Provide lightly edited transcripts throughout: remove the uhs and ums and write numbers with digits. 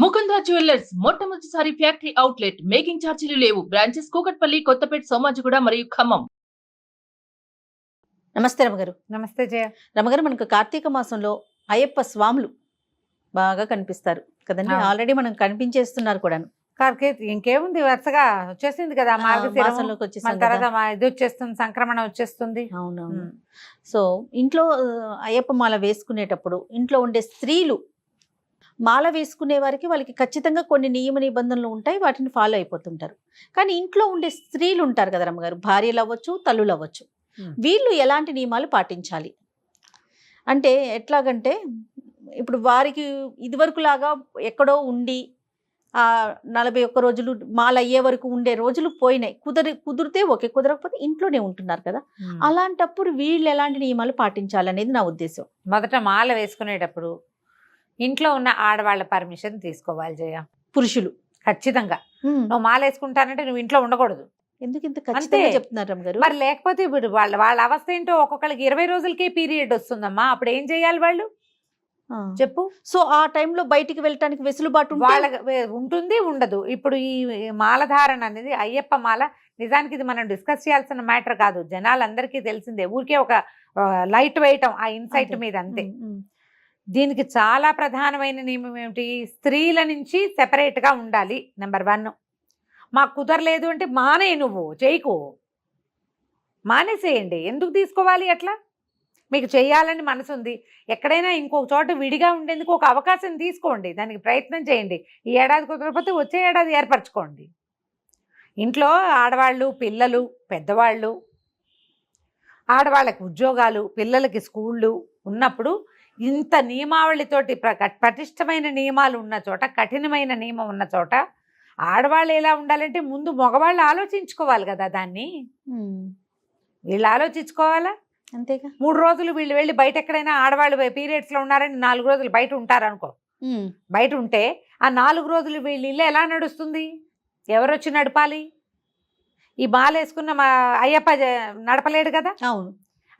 Mukunda jewellers మొట్టమొదటిసారి factory outlet making ఛార్జీలు లేవు. బ్రాంచెస్ కూకట్పల్లి, కొత్తపేట, సోమాజిగూడ మరియు ఖమ్మం. నమస్తే రమగారు. నమస్తే జయ. రమగారు, మనకు కార్తీక మాసంలో అయ్యప్ప స్వాములు బాగా కనిపిస్తారు కదండి. ఆల్రెడీ మనం కనిపించేస్తున్నారు కూడాను. ఇంకేముంది, వరుసగా వచ్చేసింది కదా మాసంలోకి వచ్చేసింది, తర్వాత ఇది వచ్చేస్తుంది, సంక్రమణ వచ్చేస్తుంది. అవునవును. సో ఇంట్లో అయ్యప్ప మాల వేసుకునేటప్పుడు ఇంట్లో ఉండే స్త్రీలు మాల వేసుకునే వారికి వాళ్ళకి ఖచ్చితంగా కొన్ని నియమ నిబంధనలు ఉంటాయి, వాటిని ఫాలో అయిపోతుంటారు. కానీ ఇంట్లో ఉండే స్త్రీలు ఉంటారు కదా రమ్మగారు, భార్యలు అవ్వచ్చు, తల్లులు అవ్వచ్చు, వీళ్ళు ఎలాంటి నియమాలు పాటించాలి అంటే ఎట్లాగంటే, ఇప్పుడు వారికి ఇదివరకు లాగా ఎక్కడో ఉండి 41 రోజులు మాల అయ్యే వరకు ఉండే రోజులు పోయినాయి. కుదిరితే ఓకే, కుదరకపోతే ఇంట్లోనే ఉంటున్నారు కదా. అలాంటప్పుడు వీళ్ళు ఎలాంటి నియమాలు పాటించాలనేది నా ఉద్దేశం. మొదట మాల వేసుకునేటప్పుడు ఇంట్లో ఉన్న ఆడవాళ్ళ పర్మిషన్ తీసుకోవాలి జయ. పురుషులు ఖచ్చితంగా నువ్వు మాల వేసుకుంటానంటే నువ్వు ఇంట్లో ఉండకూడదు. ఎందుకు ఇంత ఖచ్చితంగా చెప్తున్నారు రమ్మగారు? మరి లేకపోతే ఇప్పుడు వాళ్ళ అవస్థ ఏంటో, ఒక్కొక్కరికి 20 రోజులకే పీరియడ్ వస్తుందమ్మా. అప్పుడు ఏం చేయాలి వాళ్ళు చెప్పు. సో ఆ టైంలో బయటికి వెళ్ళటానికి వెసులుబాటు వాళ్ళ ఉంటుంది, ఉండదు. ఇప్పుడు ఈ మాలధారణ అనేది, అయ్యప్ప మాల నిజానికి ఇది మనం డిస్కస్ చేయాల్సిన మ్యాటర్ కాదు, జనాలందరికీ తెలిసిందే. ఊరికే ఒక లైట్ వేయటం ఆ ఇన్సైట్ మీద అంతే. దీనికి చాలా ప్రధానమైన నియమం ఏమిటి? స్త్రీల నుంచి సెపరేట్గా ఉండాలి. నెంబర్ 1. మాకు కుదరలేదు అంటే మానే, నువ్వు చేయకు, మానేసేయండి. ఎందుకు తీసుకోవాలి అట్లా? మీకు చేయాలని మనసు ఉంది, ఎక్కడైనా ఇంకొక చోట విడిగా ఉండేందుకు ఒక అవకాశం తీసుకోండి, దానికి ప్రయత్నం చేయండి. ఈ ఏడాది కుదరకపోతే వచ్చే ఏడాది ఏర్పరచుకోండి. ఇంట్లో ఆడవాళ్ళు, పిల్లలు, పెద్దవాళ్ళు, ఆడవాళ్ళకి ఉద్యోగాలు, పిల్లలకి స్కూళ్ళు ఉన్నప్పుడు ఇంత నియమావళితోటి పటిష్టమైన నియమాలు ఉన్న చోట, కఠినమైన నియమం ఉన్న చోట ఆడవాళ్ళు ఎలా ఉండాలంటే ముందు మగవాళ్ళు ఆలోచించుకోవాలి కదా దాన్ని. వీళ్ళు ఆలోచించుకోవాలా? అంతేగా. 3 రోజులు వీళ్ళు వెళ్ళి బయట ఎక్కడైనా ఆడవాళ్ళు పీరియడ్స్లో ఉన్నారని 4 రోజులు బయట ఉంటారనుకో. బయట ఉంటే ఆ 4 రోజులు వీళ్ళు ఇల్లు ఎలా నడుస్తుంది? ఎవరొచ్చి నడపాలి? ఈ మాల వేసుకున్న మా అయ్యప్ప నడపలేడు కదా. అవును.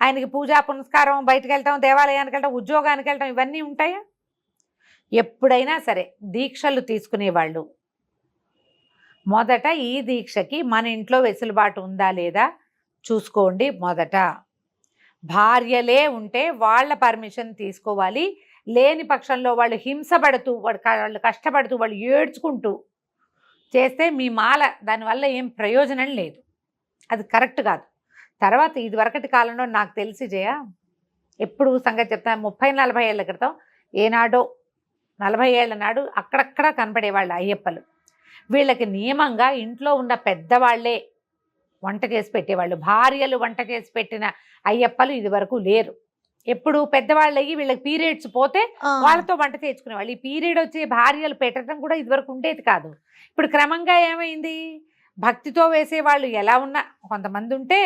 ఆయనకి పూజా పునస్కారం, బయటకు వెళ్తాం, దేవాలయానికి వెళ్తాం, ఉద్యోగానికి వెళ్తాం, ఇవన్నీ ఉంటాయా? ఎప్పుడైనా సరే దీక్షలు తీసుకునేవాళ్ళు మొదట ఈ దీక్షకి మన ఇంట్లో వెసులుబాటు ఉందా లేదా చూసుకోండి. మొదట భార్యలే ఉంటే వాళ్ళ పర్మిషన్ తీసుకోవాలి. లేని పక్షంలో వాళ్ళు హింసపడుతూ, వాళ్ళు కష్టపడుతూ, వాళ్ళు ఏడ్చుకుంటూ చేస్తే మీ మాల దానివల్ల ఏం ప్రయోజనం లేదు, అది కరెక్ట్ కాదు. తర్వాత ఇదివరకటి కాలంలో నాకు తెలిసి జయ, ఎప్పుడు సంగతి చెప్తాను, 30-40 ఏళ్ల క్రితం ఏనాడో 40 ఏళ్ల నాడు అక్కడక్కడ కనపడేవాళ్ళు అయ్యప్పలు. వీళ్ళకి నియమంగా ఇంట్లో ఉన్న పెద్దవాళ్లే వంట చేసి పెట్టేవాళ్ళు. భార్యలు వంట చేసి పెట్టిన అయ్యప్పలు ఇది వరకు లేరు. ఎప్పుడు పెద్దవాళ్ళు అయ్యి వీళ్ళకి పీరియడ్స్ పోతే వాళ్ళతో వంట చేసుకునేవాళ్ళు. ఈ పీరియడ్ వచ్చే భార్యలు పెట్టడం కూడా ఇదివరకు ఉండేది కాదు. ఇప్పుడు క్రమంగా ఏమైంది, భక్తితో వేసేవాళ్ళు ఎలా ఉన్నా కొంతమంది ఉంటే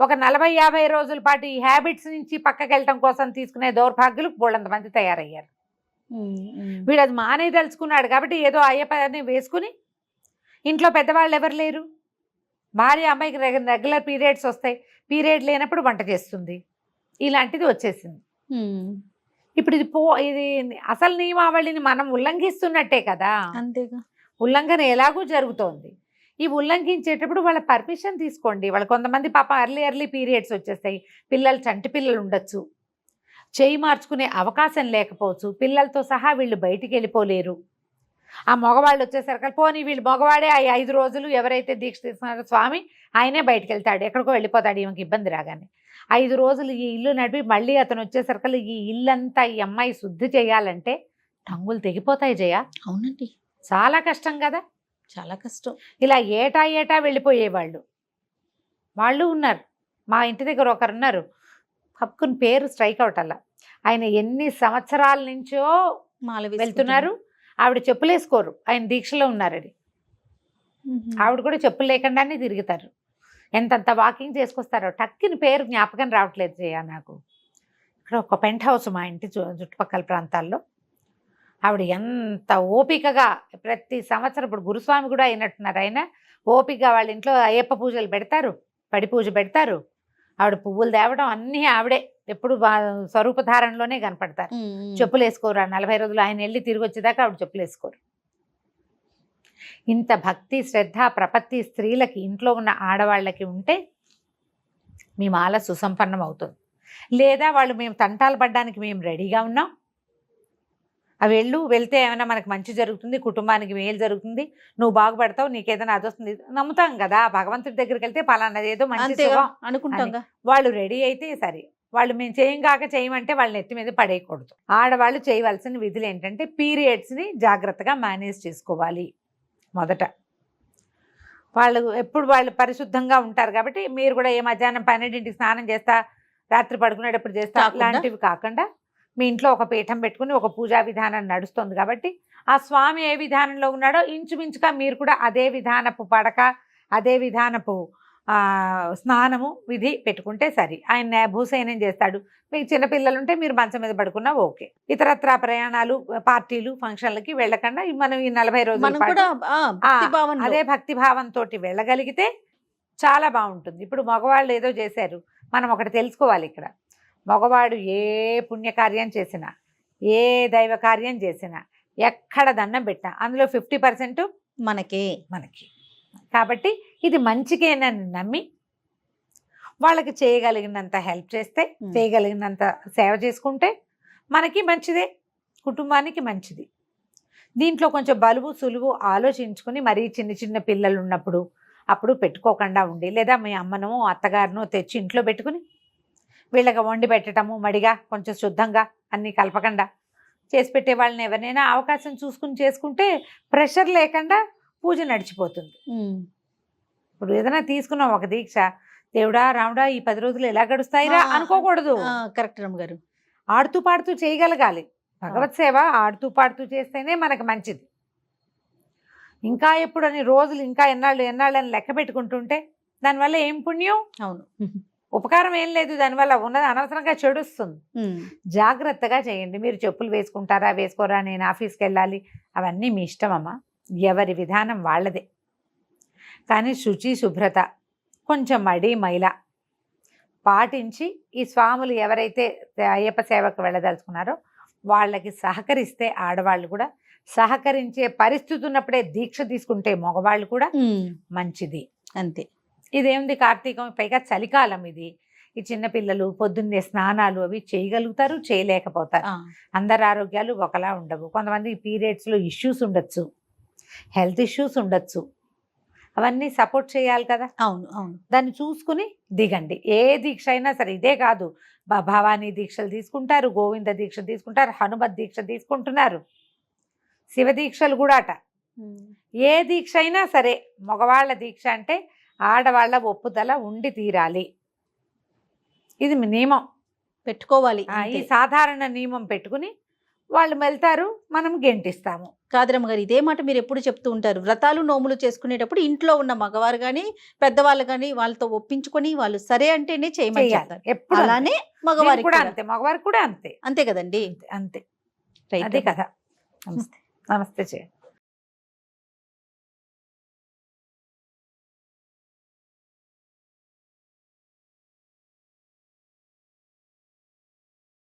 ఒక 40-50 రోజుల పాటు ఈ హ్యాబిట్స్ నుంచి పక్కకి వెళ్ళటం కోసం తీసుకునే దౌర్భాగ్యులు బోళ్ళంతమంది తయారయ్యారు. వీడు అది మానేదలుచుకున్నాడు కాబట్టి ఏదో అయ్యప్పని వేసుకుని, ఇంట్లో పెద్దవాళ్ళు ఎవరు లేరు, భార్య అమ్మాయికి రెగ్యులర్ పీరియడ్స్ వస్తాయి, పీరియడ్ లేనప్పుడు వంట చేస్తుంది, ఇలాంటిది వచ్చేసింది. ఇప్పుడు ఇది అసలు నియమావళిని మనం ఉల్లంఘిస్తున్నట్టే కదా. అంతేగా. ఉల్లంఘన ఎలాగూ జరుగుతోంది. ఈ ఉల్లంఘించేటప్పుడు వాళ్ళ పర్మిషన్ తీసుకోండి. వాళ్ళు కొంతమంది పాప ఎర్లీ పీరియడ్స్ వచ్చేస్తాయి, పిల్లలు చంటి పిల్లలు ఉండొచ్చు, చేయి మార్చుకునే అవకాశం లేకపోవచ్చు, పిల్లలతో సహా వీళ్ళు బయటికి వెళ్ళిపోలేరు. ఆ మగవాళ్ళు వచ్చేసరికి పోనీ వీళ్ళు మగవాడే 5 రోజులు ఎవరైతే దీక్ష తీసుకున్నారో స్వామి ఆయనే బయటకు వెళ్తాడు, ఎక్కడికో వెళ్ళిపోతాడు, ఈమెకి ఇబ్బంది రాగానే. 5 రోజులు ఈ ఇల్లు నడిపి మళ్ళీ అతను వచ్చేసరికి ఈ ఇల్లంతా ఈ అమ్మాయి శుద్ధి చేయాలంటే టంగులు తెగిపోతాయి జయ. అవునండి, చాలా కష్టం కదా, చాలా కష్టం. ఇలా ఏటా వెళ్ళిపోయేవాళ్ళు వాళ్ళు ఉన్నారు. మా ఇంటి దగ్గర ఒకరు ఉన్నారు, పక్కన పేరు స్ట్రైక్ అవుట్ అలా. ఆయన ఎన్ని సంవత్సరాల నుంచో మాల వెళ్తున్నారు, ఆవిడ చెప్పులు వేసుకోరు, ఆయన దీక్షలో ఉన్నారని. ఆవిడ కూడా చెప్పులు లేకుండానే తిరుగుతారు, ఎంతంత వాకింగ్ చేసుకొస్తారో. టక్కిన పేరు జ్ఞాపకం రావట్లేదు జయ నాకు. ఇక్కడ ఒక పెంట్ హౌస్ మా ఇంటి చుట్టుపక్కల ప్రాంతాల్లో. ఆవిడ ఎంత ఓపికగా ప్రతి సంవత్సరం, ఇప్పుడు గురుస్వామి కూడా అయినట్టున్నారు ఆయన, ఓపికగా వాళ్ళ ఇంట్లో అయ్యప్ప పూజలు పెడతారు, పడి పూజ పెడతారు, ఆవిడ పువ్వులు తేవడం అన్నీ ఆవిడే. ఎప్పుడు స్వరూపధారణలోనే కనపడతారు. చెప్పులు వేసుకోరు. 40 రోజులు ఆయన వెళ్ళి తిరిగి వచ్చేదాకా ఆవిడ చెప్పులు వేసుకోరు. ఇంత భక్తి శ్రద్ధ ప్రపత్తి స్త్రీలకి ఇంట్లో ఉన్న ఆడవాళ్ళకి ఉంటే మీ మాల సుసంపన్నం అవుతుంది. లేదా వాళ్ళు మేము తంటాలు పడ్డానికి మేము రెడీగా ఉన్నాం, అవి వెళ్తే ఏమైనా మనకు మంచి జరుగుతుంది, కుటుంబానికి మేలు జరుగుతుంది, నువ్వు బాగుపడతావు, నీకేదైనా అది వస్తుంది, నమ్ముతాం కదా. భగవంతుడి దగ్గరికి వెళ్తే పలానాది ఏదో మంచి శుభం అనుకుంటాం. వాళ్ళు రెడీ అయితే సరే. వాళ్ళు మేము చేయమంటే వాళ్ళని ఎత్తి మీద పడేయకూడదు. ఆడవాళ్ళు చేయవలసిన విధులు ఏంటంటే పీరియడ్స్ని జాగ్రత్తగా మేనేజ్ చేసుకోవాలి. మొదట వాళ్ళు పరిశుద్ధంగా ఉంటారు కాబట్టి మీరు కూడా ఏ మధ్యాహ్నం 12ంటికి స్నానం చేస్తా, రాత్రి పడుకునేటప్పుడు చేస్తా అలాంటివి కాకుండా మీ ఇంట్లో ఒక పీఠం పెట్టుకుని ఒక పూజా విధానం నడుస్తుంది కాబట్టి ఆ స్వామి ఏ విధానంలో ఉన్నాడో ఇంచుమించుగా మీరు కూడా అదే విధానపు పడక, అదే విధానపు స్నానము విధి పెట్టుకుంటే సరి. ఆయన భూసైనం చేస్తాడు. మీకు చిన్నపిల్లలు ఉంటే మీరు మంచం మీద పడుకున్నా ఓకే. ఇతరత్రా ప్రయాణాలు, పార్టీలు, ఫంక్షన్లకి వెళ్ళకుండా మనం ఈ 40 రోజులు అదే భక్తి భావంతో వెళ్ళగలిగితే చాలా బాగుంటుంది. ఇప్పుడు మగవాళ్ళు ఏదో చేశారు, మనం ఒకటి తెలుసుకోవాలి. ఇక్కడ మగవాడు ఏ పుణ్యకార్యం చేసినా, ఏ దైవ కార్యం చేసినా, ఎక్కడ దండం పెట్టినా అందులో 50% మనకి. కాబట్టి ఇది మంచికేనని నమ్మి వాళ్ళకి చేయగలిగినంత హెల్ప్ చేస్తే, చేయగలిగినంత సేవ చేసుకుంటే మనకి మంచిదే, కుటుంబానికి మంచిది. దీంట్లో కొంచెం బలువు సులువు ఆలోచించుకుని మరీ చిన్న చిన్న పిల్లలు ఉన్నప్పుడు అప్పుడు పెట్టుకోకుండా ఉండి, లేదా మీ అమ్మనో అత్తగారినో తెచ్చి ఇంట్లో పెట్టుకుని వీళ్ళకి వండి పెట్టడము, మడిగా కొంచెం శుద్ధంగా అన్నీ కలపకుండా చేసి పెట్టే వాళ్ళని ఎవరైనా అవకాశం చూసుకుని చేసుకుంటే ప్రెషర్ లేకుండా పూజ నడిచిపోతుంది. ఇప్పుడు ఏదైనా తీసుకున్నాం ఒక దీక్ష, దేవుడా రాముడా ఈ 10 రోజులు ఎలా గడుస్తాయిరా అనుకోకూడదు. కరెక్ట్ రమ్మగారు. ఆడుతూ పాడుతూ చేయగలగాలి. భగవత్ సేవ ఆడుతూ పాడుతూ చేస్తేనే మనకు మంచిది. ఇంకా ఎప్పుడని రోజులు ఇంకా ఎన్నాళ్ళు అని లెక్క పెట్టుకుంటుంటే దానివల్ల ఏం పుణ్యం? అవును, ఉపకారం ఏం లేదు. దానివల్ల ఉన్నది అనవసరంగా చెడుస్తుంది. జాగ్రత్తగా చేయండి. మీరు చెప్పులు వేసుకుంటారా వేసుకోరా, నేను ఆఫీస్కి వెళ్ళాలి, అవన్నీ మీ ఇష్టం అమ్మా. ఎవరి విధానం వాళ్ళదే. కానీ శుచి శుభ్రత, కొంచెం మడి మైల పాటించి ఈ స్వాములు ఎవరైతే అయ్యప్ప సేవకు వెళ్ళదలుచుకున్నారో వాళ్ళకి సహకరిస్తే, ఆడవాళ్ళు కూడా సహకరించే పరిస్థితి ఉన్నప్పుడే దీక్ష తీసుకుంటే మగవాళ్ళు కూడా మంచిది. అంతే. ఇదేముంది, కార్తీకం, పైగా చలికాలం ఇది. ఈ చిన్నపిల్లలు పొద్దున్నే స్నానాలు అవి చేయగలుగుతారు, చేయలేకపోతారు. అందరి ఆరోగ్యాలు ఒకలా ఉండవు. కొంతమంది పీరియడ్స్లో ఇష్యూస్ ఉండొచ్చు, హెల్త్ ఇష్యూస్ ఉండొచ్చు. అవన్నీ సపోర్ట్ చేయాలి కదా. అవును అవును. దాన్ని చూసుకుని దిగండి. ఏ దీక్ష అయినా సరే, ఇదే కాదు, భవానీ దీక్షలు తీసుకుంటారు, గోవింద దీక్ష తీసుకుంటారు, హనుమత్ దీక్ష తీసుకుంటున్నారు, శివ దీక్షలు కూడా అట. ఏ దీక్ష అయినా సరే మగవాళ్ళ దీక్ష అంటే ఆడవాళ్ళ ఒప్పుదల ఉండి తీరాలి. ఇది నియమం పెట్టుకోవాలి. ఈ సాధారణ నియమం పెట్టుకుని వాళ్ళు వెళ్తారు, మనం గెంటిస్తాము. కాదరమ్మ గారు, ఇదే మాట మీరు ఎప్పుడు చెప్తూ ఉంటారు. వ్రతాలు నోములు చేసుకునేటప్పుడు ఇంట్లో ఉన్న మగవారు కానీ పెద్దవాళ్ళు కానీ వాళ్ళతో ఒప్పించుకొని వాళ్ళు సరే అంటేనే చేయమని చెప్తారు. ఎప్పుడు అలానే మగవారికి కూడా అంతే, మగవారికి కూడా అంతే. అంతే కదండి. అంతే. రైట్. అదే కదా. నమస్తే. నమస్తే.